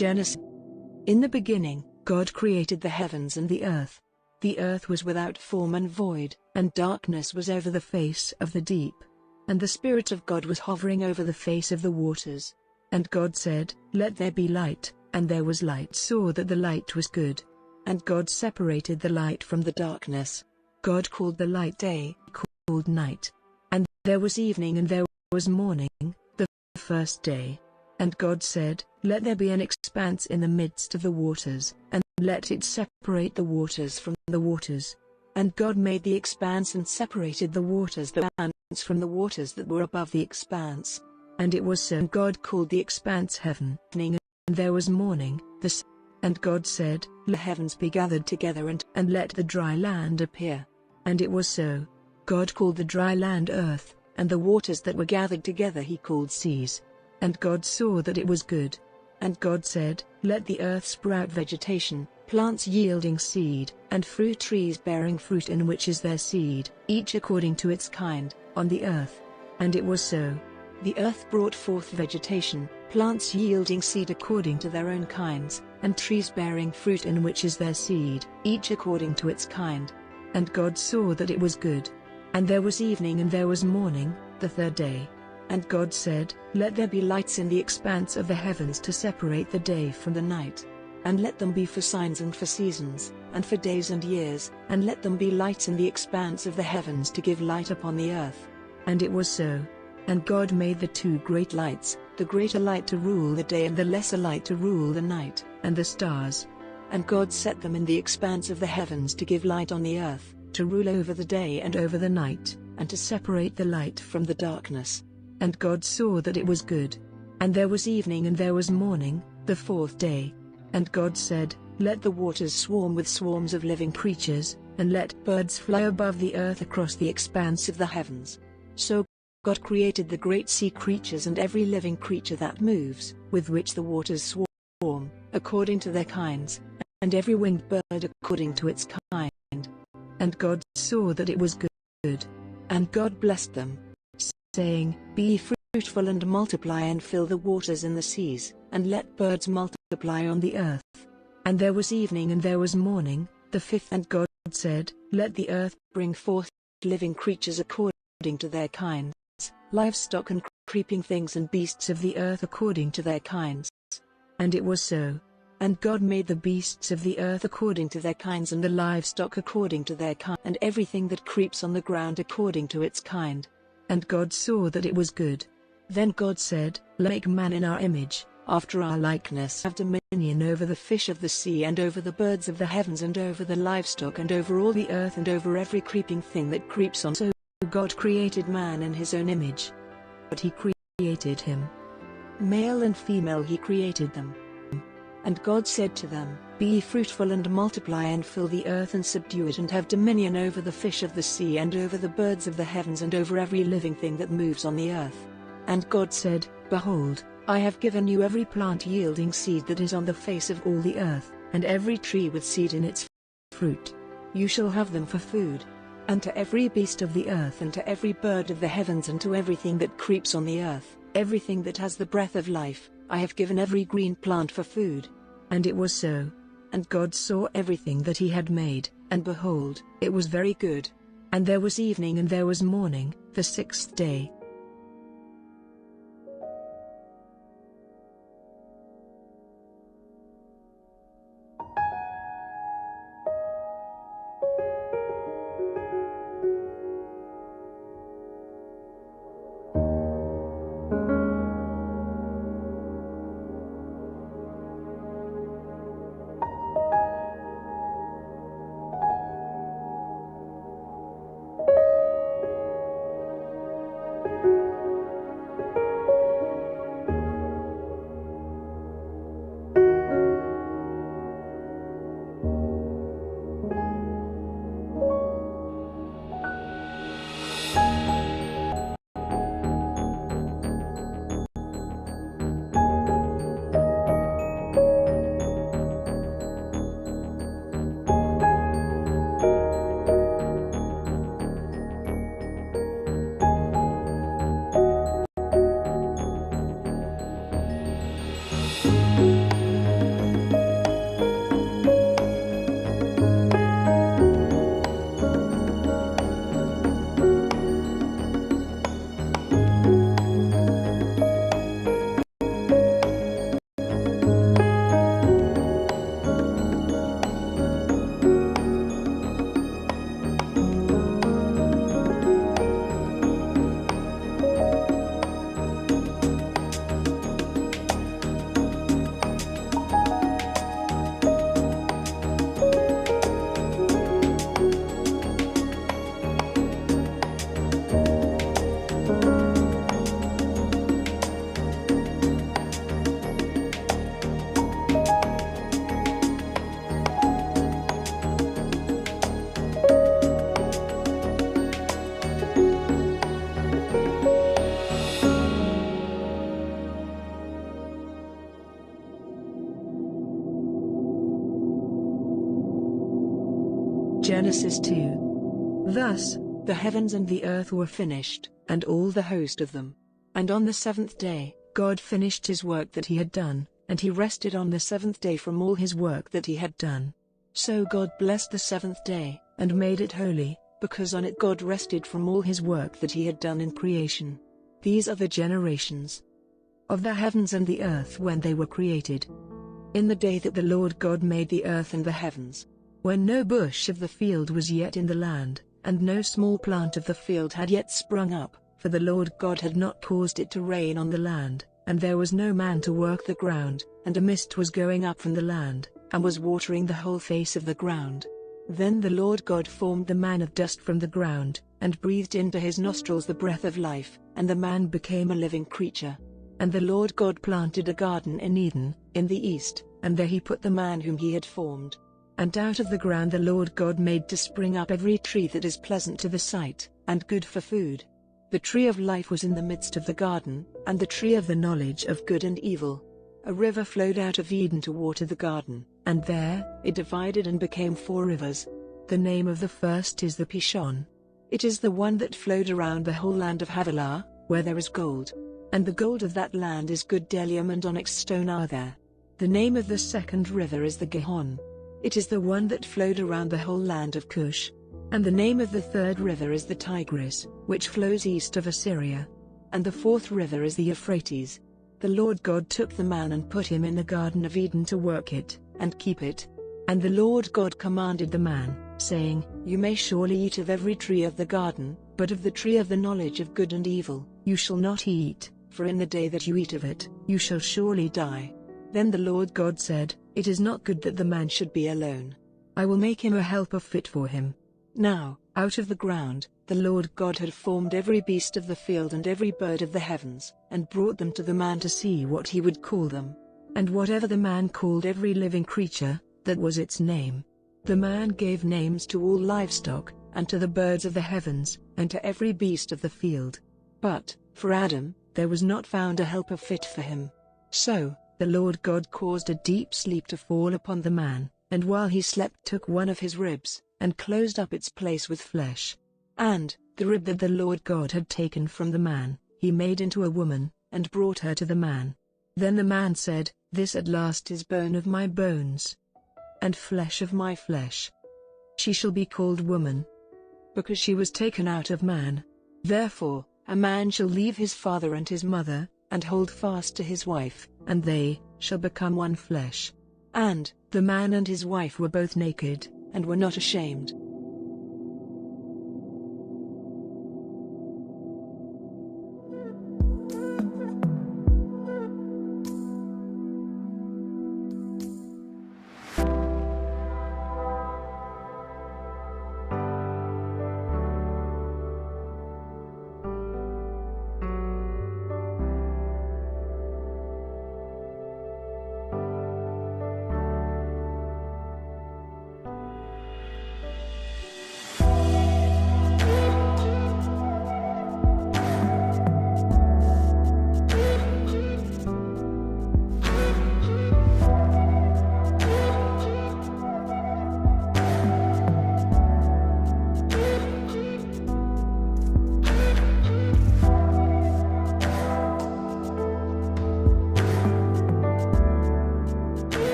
Genesis. In the beginning, God created the heavens and the earth. The earth was without form and void, and darkness was over the face of the deep. And the Spirit of God was hovering over the face of the waters. And God said, "Let there be light," and there was light. Saw that the light was good. And God separated the light from the darkness. God called the light day, called night. And there was evening and there was morning, the first day. And God said, "Let there be an expanse in the midst of the waters, and let it separate the waters from the waters." And God made the expanse and separated the waters that were from the waters that were above the expanse. And it was so. And God called the expanse heaven. And there was morning, and God said, "Let the heavens be gathered together and let the dry land appear." And it was so. God called the dry land earth, and the waters that were gathered together he called seas. And God saw that it was good. And God said, "Let the earth sprout vegetation, plants yielding seed, and fruit trees bearing fruit in which is their seed, each according to its kind, on the earth." And it was so. The earth brought forth vegetation, plants yielding seed according to their own kinds, and trees bearing fruit in which is their seed, each according to its kind. And God saw that it was good. And there was evening and there was morning, the third day. And God said, "Let there be lights in the expanse of the heavens to separate the day from the night. And let them be for signs and for seasons, and for days and years, and let them be lights in the expanse of the heavens to give light upon the earth." And it was so. And God made the two great lights, the greater light to rule the day and the lesser light to rule the night, and the stars. And God set them in the expanse of the heavens to give light on the earth, to rule over the day and over the night, and to separate the light from the darkness. And God saw that it was good. And there was evening and there was morning, the fourth day. And God said, "Let the waters swarm with swarms of living creatures, and let birds fly above the earth across the expanse of the heavens." So God created the great sea creatures and every living creature that moves, with which the waters swarm, according to their kinds, and every winged bird according to its kind. And God saw that it was good. And God blessed them, saying, "Be ye fruitful and multiply and fill the waters in the seas, and let birds multiply on the earth." And there was evening and there was morning, the fifth. And God said, "Let the earth bring forth living creatures according to their kinds, livestock and creeping things and beasts of the earth according to their kinds." And it was so. And God made the beasts of the earth according to their kinds and the livestock according to their kind and everything that creeps on the ground according to its kind. And God saw that it was good. Then God said, "Let us make man in our image, after our likeness, have dominion over the fish of the sea and over the birds of the heavens and over the livestock and over all the earth and over every creeping thing that creeps on." So God created man in his own image. But he created him. Male and female he created them. And God said to them, "Be ye fruitful and multiply and fill the earth and subdue it and have dominion over the fish of the sea and over the birds of the heavens and over every living thing that moves on the earth." And God said, "Behold, I have given you every plant yielding seed that is on the face of all the earth, and every tree with seed in its fruit. You shall have them for food. And to every beast of the earth and to every bird of the heavens and to everything that creeps on the earth, everything that has the breath of life, I have given every green plant for food." And it was so. And God saw everything that he had made, and behold, it was very good. And there was evening and there was morning, the sixth day. Genesis 2. Thus, the heavens and the earth were finished, and all the host of them. And on the seventh day, God finished his work that he had done, and he rested on the seventh day from all his work that he had done. So God blessed the seventh day, and made it holy, because on it God rested from all his work that he had done in creation. These are the generations of the heavens and the earth when they were created. In the day that the Lord God made the earth and the heavens, when no bush of the field was yet in the land, and no small plant of the field had yet sprung up, for the Lord God had not caused it to rain on the land, and there was no man to work the ground, and a mist was going up from the land, and was watering the whole face of the ground. Then the Lord God formed the man of dust from the ground, and breathed into his nostrils the breath of life, and the man became a living creature. And the Lord God planted a garden in Eden, in the east, and there he put the man whom he had formed. And out of the ground the Lord God made to spring up every tree that is pleasant to the sight, and good for food. The tree of life was in the midst of the garden, and the tree of the knowledge of good and evil. A river flowed out of Eden to water the garden, and there it divided and became 4 rivers. The name of the first is the Pishon. It is the one that flowed around the whole land of Havilah, where there is gold. And the gold of that land is good bdellium and onyx stone are there. The name of the second river is the Gihon. It is the one that flowed around the whole land of Cush. And the name of the third river is the Tigris, which flows east of Assyria. And the fourth river is the Euphrates. The Lord God took the man and put him in the Garden of Eden to work it, and keep it. And the Lord God commanded the man, saying, You may surely eat of every tree of the garden, but of the tree of the knowledge of good and evil, you shall not eat, for in the day that you eat of it, you shall surely die. Then the Lord God said, It is not good that the man should be alone. I will make him a helper fit for him. Now, out of the ground, the Lord God had formed every beast of the field and every bird of the heavens, and brought them to the man to see what he would call them. And whatever the man called every living creature, that was its name. The man gave names to all livestock, and to the birds of the heavens, and to every beast of the field. But, for Adam, there was not found a helper fit for him. So, the Lord God caused a deep sleep to fall upon the man, and while he slept took one of his ribs, and closed up its place with flesh. And, the rib that the Lord God had taken from the man, he made into a woman, and brought her to the man. Then the man said, This at last is bone of my bones, and flesh of my flesh. She shall be called woman, because she was taken out of man. Therefore, a man shall leave his father and his mother, and hold fast to his wife, and they shall become one flesh. And, the man and his wife were both naked, and were not ashamed.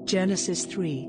Genesis 3.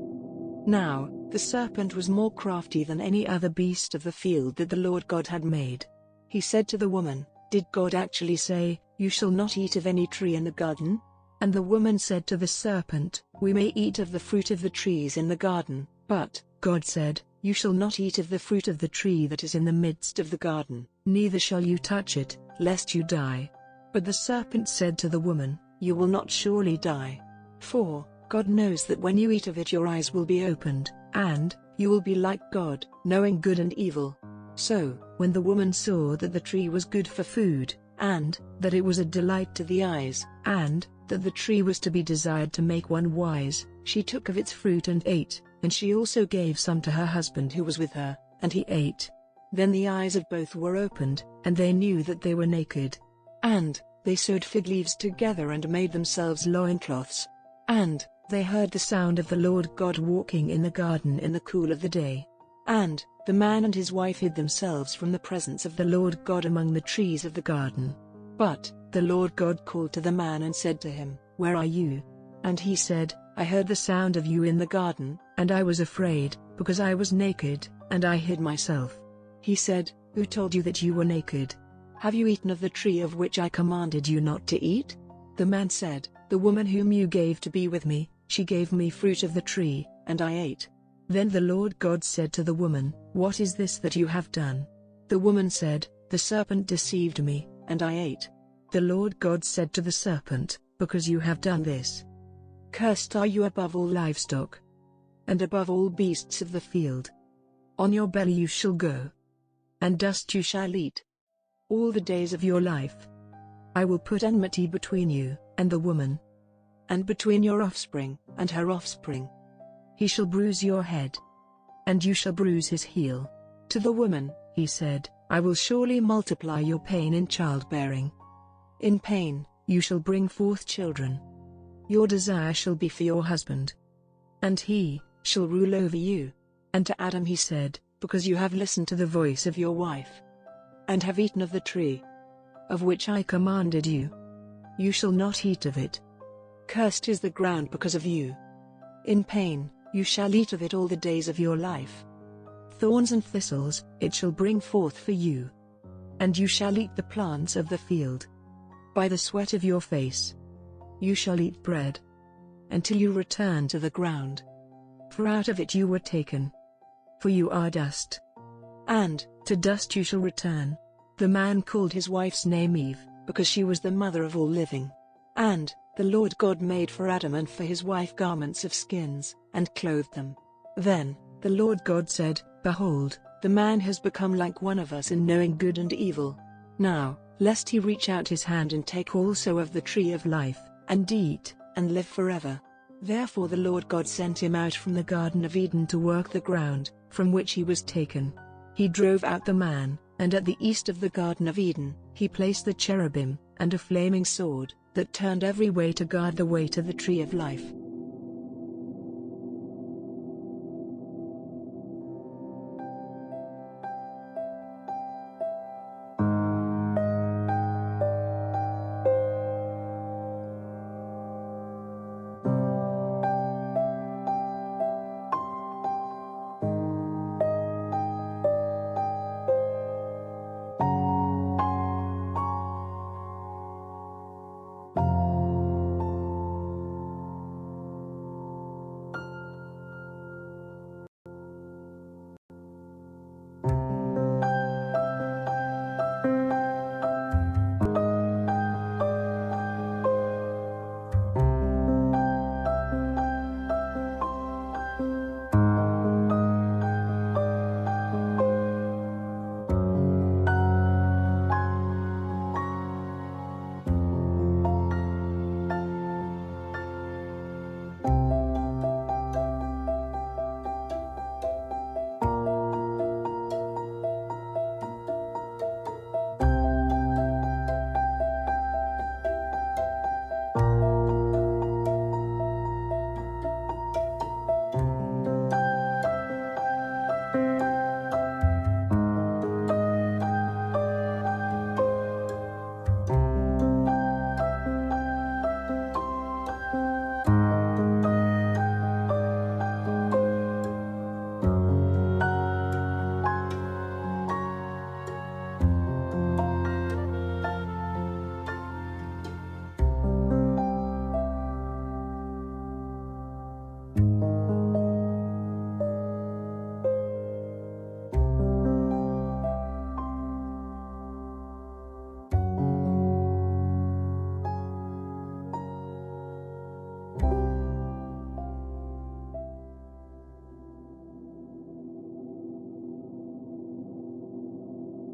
Now, the serpent was more crafty than any other beast of the field that the Lord God had made. He said to the woman, Did God actually say, You shall not eat of any tree in the garden? And the woman said to the serpent, We may eat of the fruit of the trees in the garden, but God said, You shall not eat of the fruit of the tree that is in the midst of the garden, neither shall you touch it, lest you die. But the serpent said to the woman, You will not surely die. For God knows that when you eat of it your eyes will be opened, and you will be like God, knowing good and evil. So, when the woman saw that the tree was good for food, and that it was a delight to the eyes, and that the tree was to be desired to make one wise, she took of its fruit and ate, and she also gave some to her husband who was with her, and he ate. Then the eyes of both were opened, and they knew that they were naked. And they sewed fig leaves together and made themselves loincloths. And they heard the sound of the Lord God walking in the garden in the cool of the day. And the man and his wife hid themselves from the presence of the Lord God among the trees of the garden. But the Lord God called to the man and said to him, Where are you? And he said, I heard the sound of you in the garden, and I was afraid, because I was naked, and I hid myself. He said, Who told you that you were naked? Have you eaten of the tree of which I commanded you not to eat? The man said, The woman whom you gave to be with me, she gave me fruit of the tree, and I ate. Then the Lord God said to the woman, What is this that you have done? The woman said, The serpent deceived me, and I ate. The Lord God said to the serpent, Because you have done this, cursed are you above all livestock, and above all beasts of the field. On your belly you shall go, and dust you shall eat all the days of your life. I will put enmity between you and the woman, and between your offspring and her offspring. He shall bruise your head, and you shall bruise his heel. To the woman, he said, I will surely multiply your pain in childbearing. In pain, you shall bring forth children. Your desire shall be for your husband, and he shall rule over you. And to Adam he said, Because you have listened to the voice of your wife, and have eaten of the tree of which I commanded you, you shall not eat of it. Cursed is the ground because of you. In pain, you shall eat of it all the days of your life. Thorns and thistles it shall bring forth for you, and you shall eat the plants of the field. By the sweat of your face you shall eat bread, until you return to the ground. For out of it you were taken. For you are dust, and to dust you shall return. The man called his wife's name Eve, because she was the mother of all living. And the Lord God made for Adam and for his wife garments of skins, and clothed them. Then the Lord God said, Behold, the man has become like one of us in knowing good and evil. Now, lest he reach out his hand and take also of the tree of life, and eat, and live forever. Therefore the Lord God sent him out from the Garden of Eden to work the ground, from which he was taken. He drove out the man, and at the east of the Garden of Eden, he placed the cherubim, and a flaming sword, that turned every way to guard the way to the tree of life.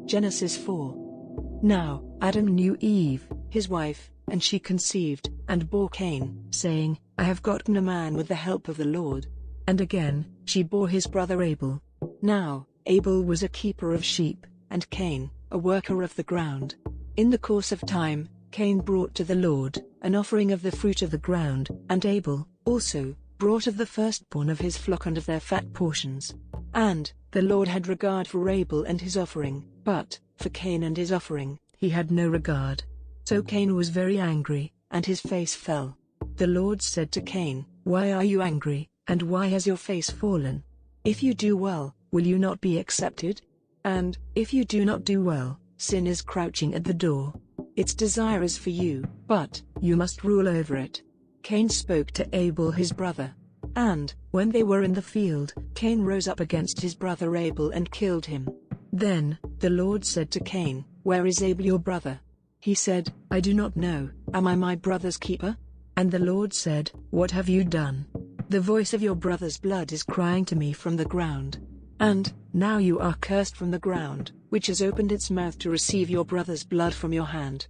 Genesis 4. Now, Adam knew Eve, his wife, and she conceived, and bore Cain, saying, I have gotten a man with the help of the Lord. And again, she bore his brother Abel. Now, Abel was a keeper of sheep, and Cain, a worker of the ground. In the course of time, Cain brought to the Lord an offering of the fruit of the ground, and Abel, also, brought of the firstborn of his flock and of their fat portions. And the Lord had regard for Abel and his offering, but for Cain and his offering, he had no regard. So Cain was very angry, and his face fell. The Lord said to Cain, Why are you angry, and why has your face fallen? If you do well, will you not be accepted? And if you do not do well, sin is crouching at the door. Its desire is for you, but you must rule over it. Cain spoke to Abel his brother. And when they were in the field, Cain rose up against his brother Abel and killed him. Then the Lord said to Cain, Where is Abel your brother? He said, I do not know, am I my brother's keeper? And the Lord said, What have you done? The voice of your brother's blood is crying to me from the ground. And now you are cursed from the ground, which has opened its mouth to receive your brother's blood from your hand.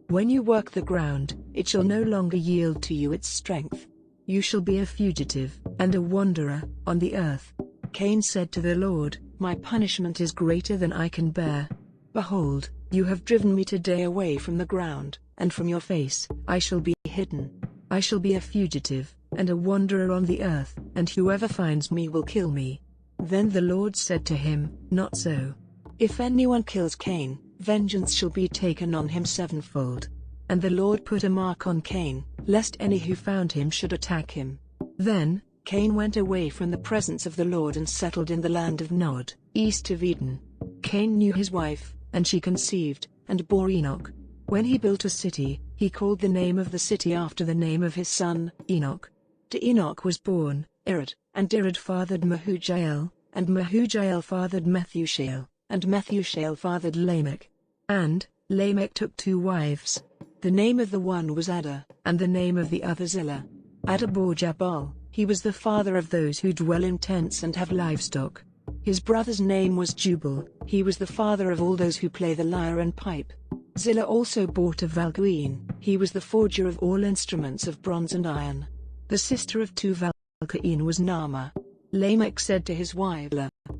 When you work the ground, it shall no longer yield to you its strength. You shall be a fugitive, and a wanderer, on the earth. Cain said to the Lord, My punishment is greater than I can bear. Behold, you have driven me today away from the ground, and from your face I shall be hidden. I shall be a fugitive, and a wanderer on the earth, and whoever finds me will kill me. Then the Lord said to him, Not so. If anyone kills Cain, vengeance shall be taken on him sevenfold. And the Lord put a mark on Cain, lest any who found him should attack him. Then Cain went away from the presence of the Lord and settled in the land of Nod, east of Eden. Cain knew his wife, and she conceived, and bore Enoch. When he built a city, he called the name of the city after the name of his son, Enoch. To Enoch was born Irad, and Irad fathered Mehujael, and Mehujael fathered Methushael, and Methushael fathered Lamech. And Lamech took 2 wives. The name of the one was Ada, and the name of the other Zillah. Ada bore Jabal, he was the father of those who dwell in tents and have livestock. His brother's name was Jubal, he was the father of all those who play the lyre and pipe. Zillah also bore Tuval-Cain, he was the forger of all instruments of bronze and iron. The sister of Tuval-Cain was Naamah. Lamech said to his wife,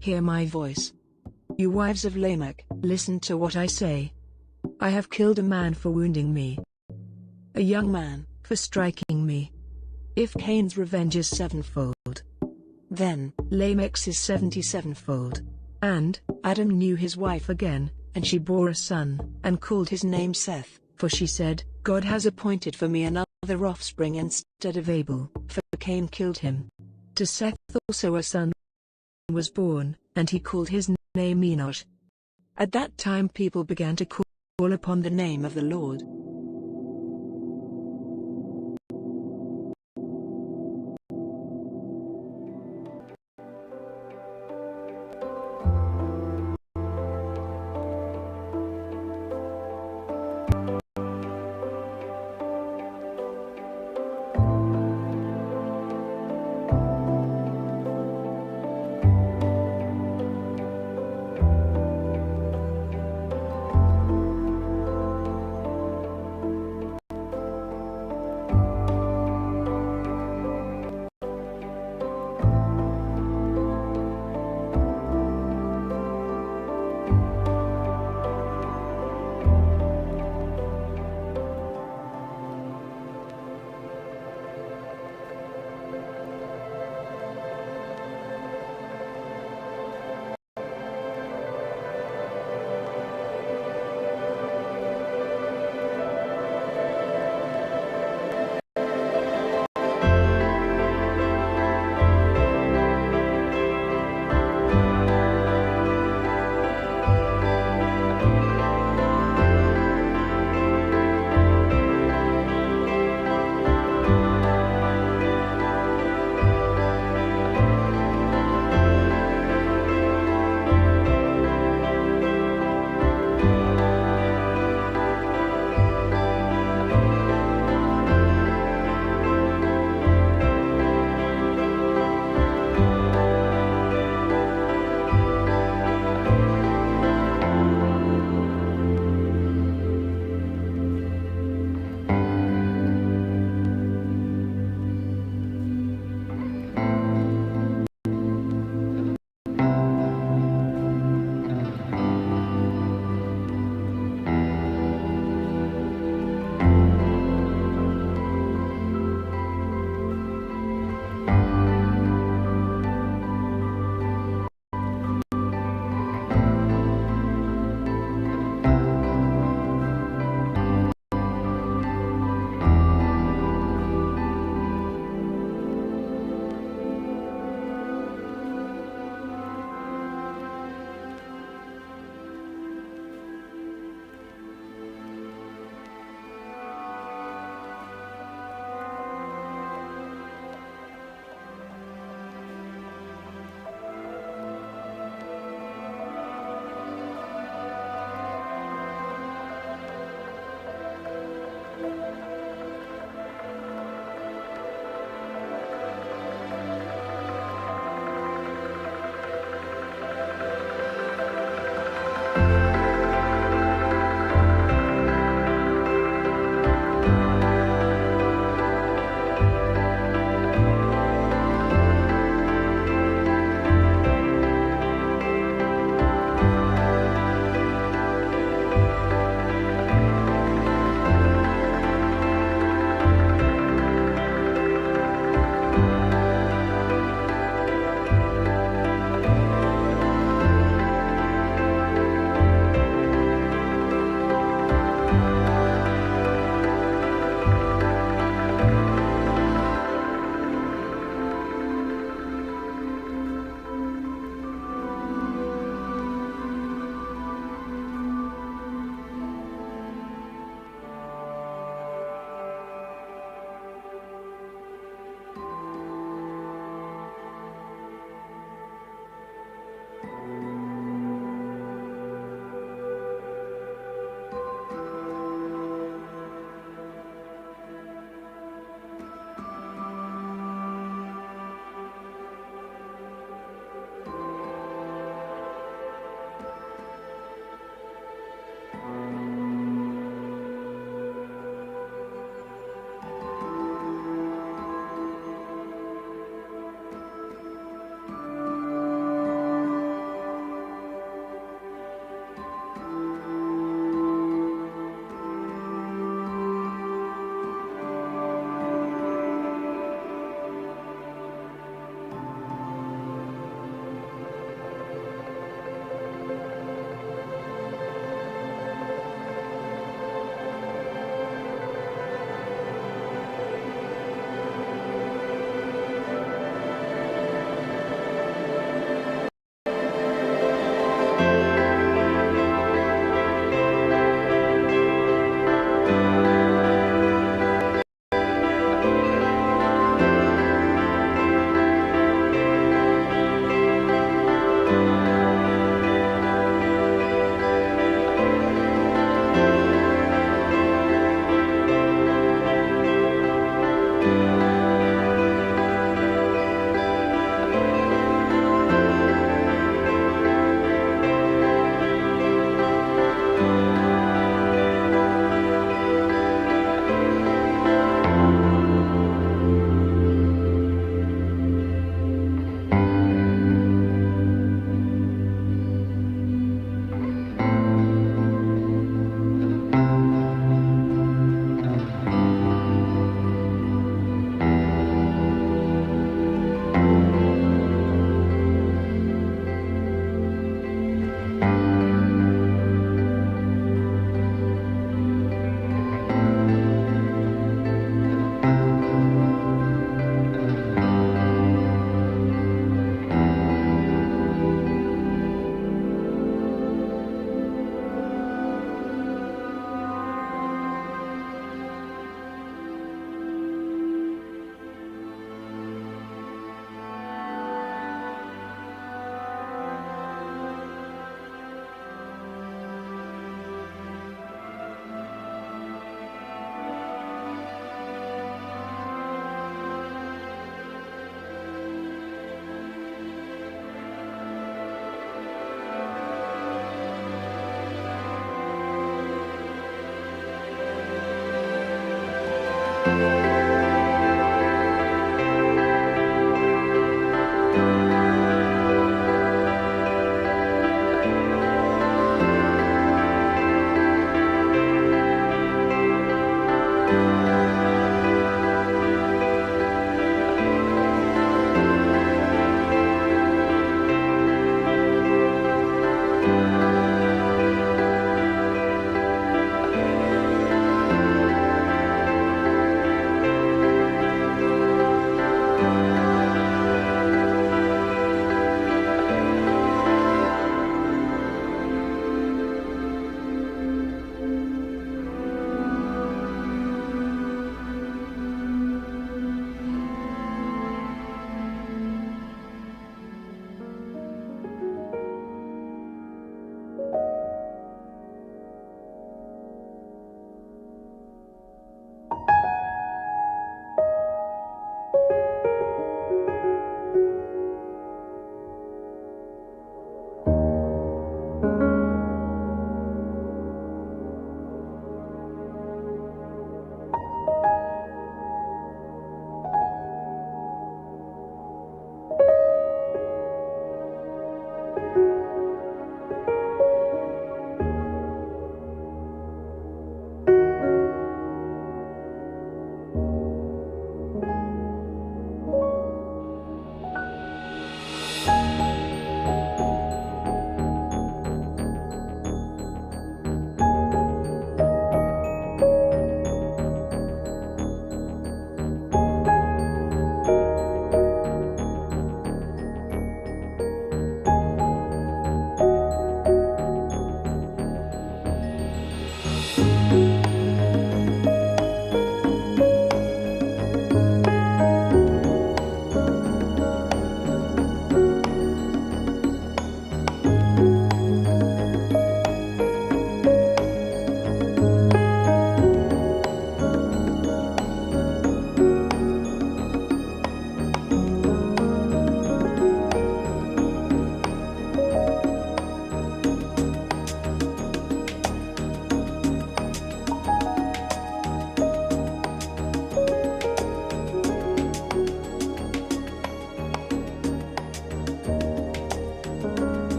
Hear my voice. You wives of Lamech, listen to what I say. I have killed a man for wounding me, a young man for striking me. If Cain's revenge is sevenfold, then Lamech's is 77-fold. And Adam knew his wife again, and she bore a son, and called his name Seth, for she said, God has appointed for me another offspring instead of Abel, for Cain killed him. To Seth also a son was born, and he called his name Enosh. At that time people began to call upon the name of the Lord.